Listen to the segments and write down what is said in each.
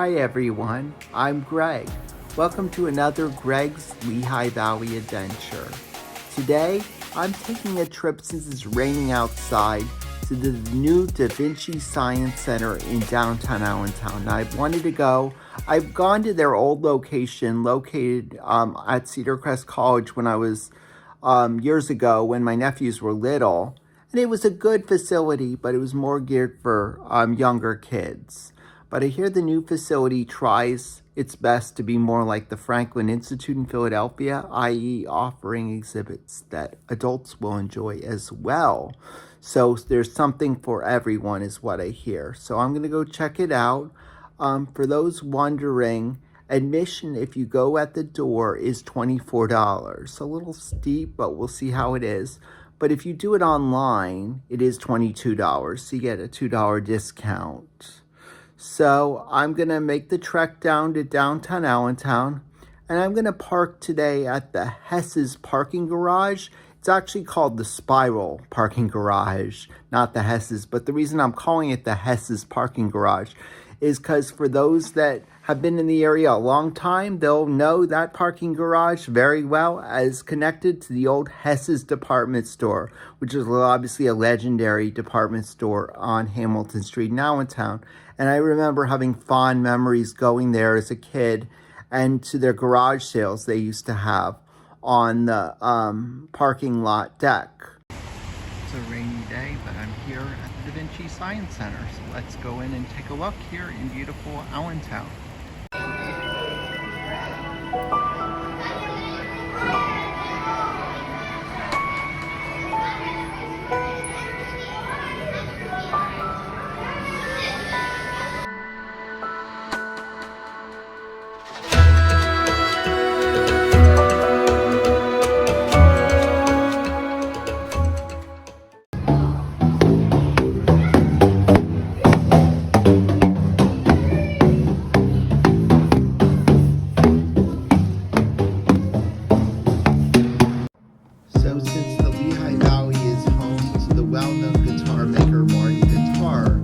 Hi everyone, I'm Greg. Welcome to another Greg's Lehigh Valley adventure. Today, I'm taking a trip since it's raining outside to the new Vinci Science Center in downtown Allentown. Now, I've gone to their old location located at Cedar Crest College when I was years ago when my nephews were little. And it was a good facility, but it was more geared for younger kids. But I hear the new facility tries its best to be more like the Franklin Institute in Philadelphia, i.e. offering exhibits that adults will enjoy as well. So there's something for everyone is what I hear. So I'm going to go check it out. For those wondering, admission, if you go at the door, is $24. A little steep, but we'll see how it is. But if you do it online, it is $22, so you get a $2 discount. So I'm going to make the trek down to downtown Allentown, and I'm going to park today at the Hess's parking garage. It's actually called the Spiral parking garage, not the Hess's. But the reason I'm calling it the Hess's parking garage is because for those that have been in the area a long time, they'll know that parking garage very well as connected to the old Hess's department store, which is obviously a legendary department store on Hamilton Street in Allentown. And I remember having fond memories going there as a kid and to their garage sales they used to have on the parking lot deck. It's a rainy day, but I'm here at the Vinci Science Center. So let's go in and take a look here in beautiful Allentown. So since the Lehigh Valley is home to the well-known guitar maker Martin Guitar,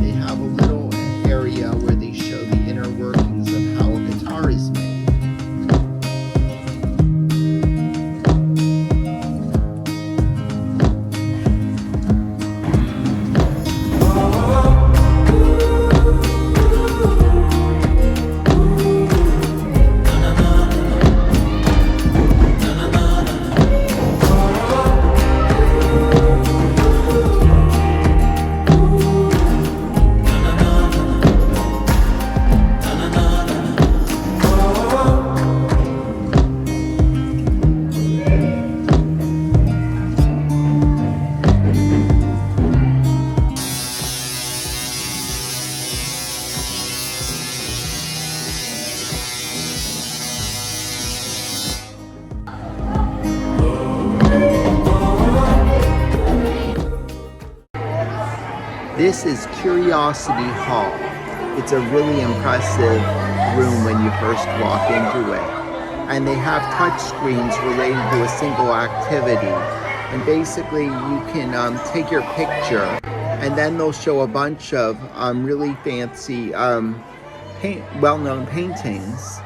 they have a little area where they show the inner workings of how a guitar is made. This is Curiosity Hall. It's a really impressive room when you first walk into it. And they have touch screens related to a single activity. And basically you can take your picture and then they'll show a bunch of really fancy well-known paintings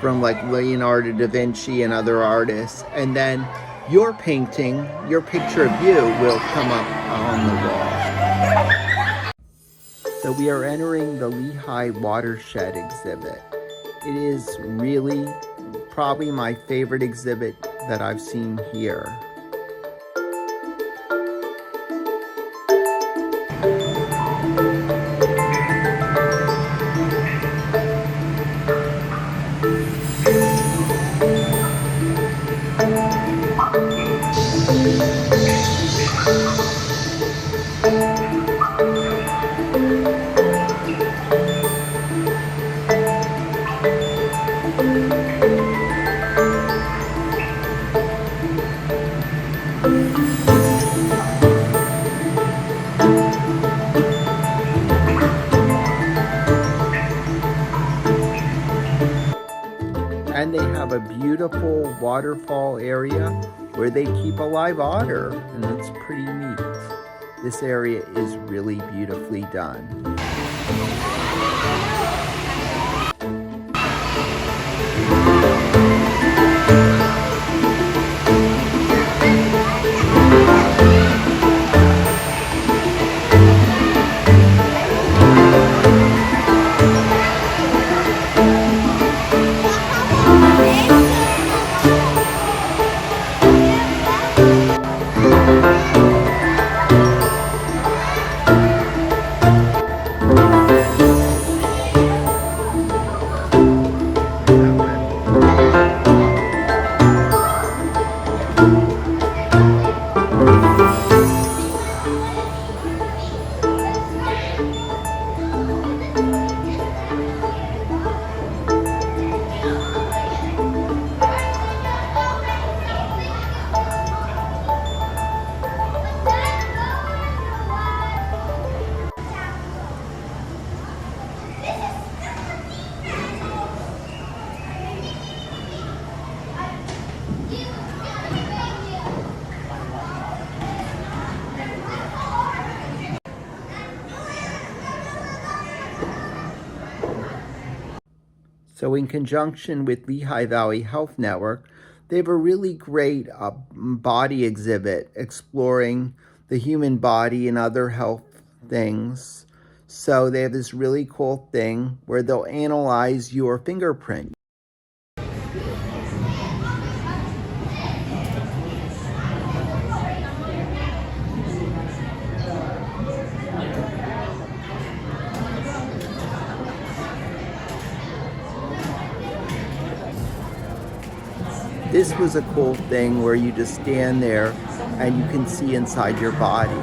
from like Leonardo da Vinci and other artists. And then your painting, your picture of you will come up on the wall. So we are entering the Lehigh Watershed exhibit. It is really probably my favorite exhibit that I've seen here. And they have a beautiful waterfall area where they keep a live otter, and that's pretty neat. This area is really beautifully done. So in conjunction with Lehigh Valley Health Network, they have a really great body exhibit exploring the human body and other health things. So they have this really cool thing where they'll analyze your fingerprint. This was a cool thing where you just stand there and you can see inside your body.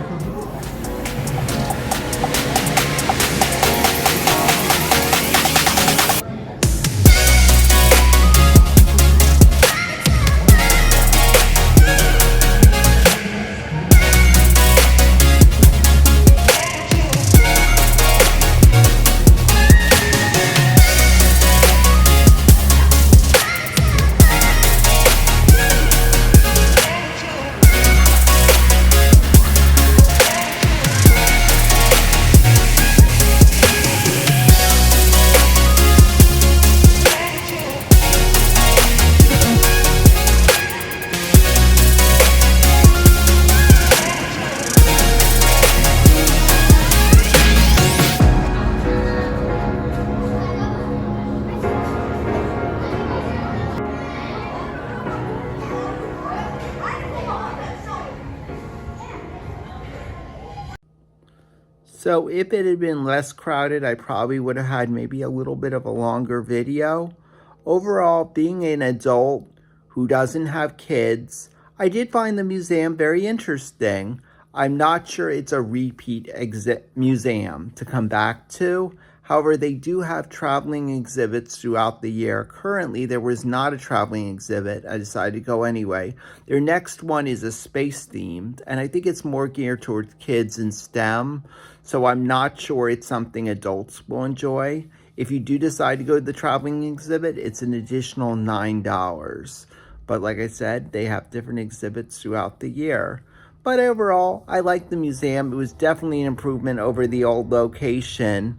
So if it had been less crowded, I probably would have had maybe a little bit of a longer video. Overall, being an adult who doesn't have kids, I did find the museum very interesting. I'm not sure it's a repeat museum to come back to. However, they do have traveling exhibits throughout the year. Currently, there was not a traveling exhibit. I decided to go anyway. Their next one is a space themed, and I think it's more geared towards kids in STEM. So I'm not sure it's something adults will enjoy. If you do decide to go to the traveling exhibit, it's an additional $9. But like I said, they have different exhibits throughout the year. But overall, I like the museum. It was definitely an improvement over the old location.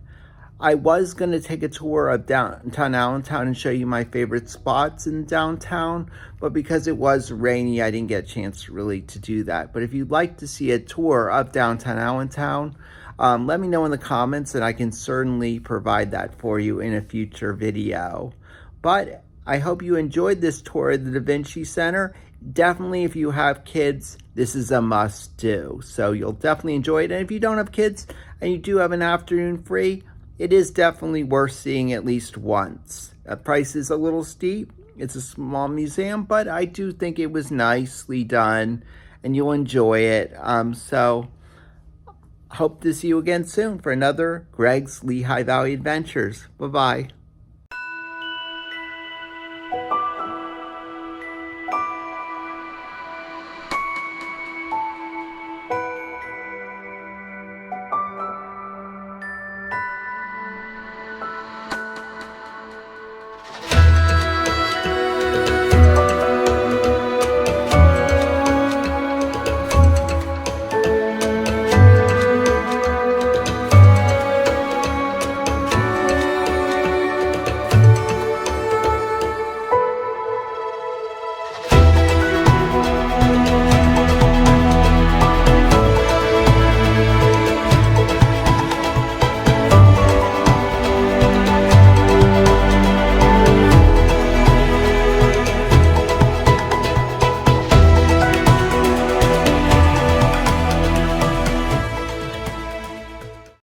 I was going to take a tour of downtown Allentown and show you my favorite spots in downtown, but because it was rainy, I didn't get a chance really to do that. But if you'd like to see a tour of downtown Allentown, let me know in the comments and I can certainly provide that for you in a future video. But I hope you enjoyed this tour of the Da Vinci Center. Definitely, if you have kids, this is a must do. So you'll definitely enjoy it. And if you don't have kids and you do have an afternoon free, it is definitely worth seeing at least once. The price is a little steep. It's a small museum, but I do think it was nicely done and you'll enjoy it. So hope to see you again soon for another Greg's Lehigh Valley Adventures. Bye-bye.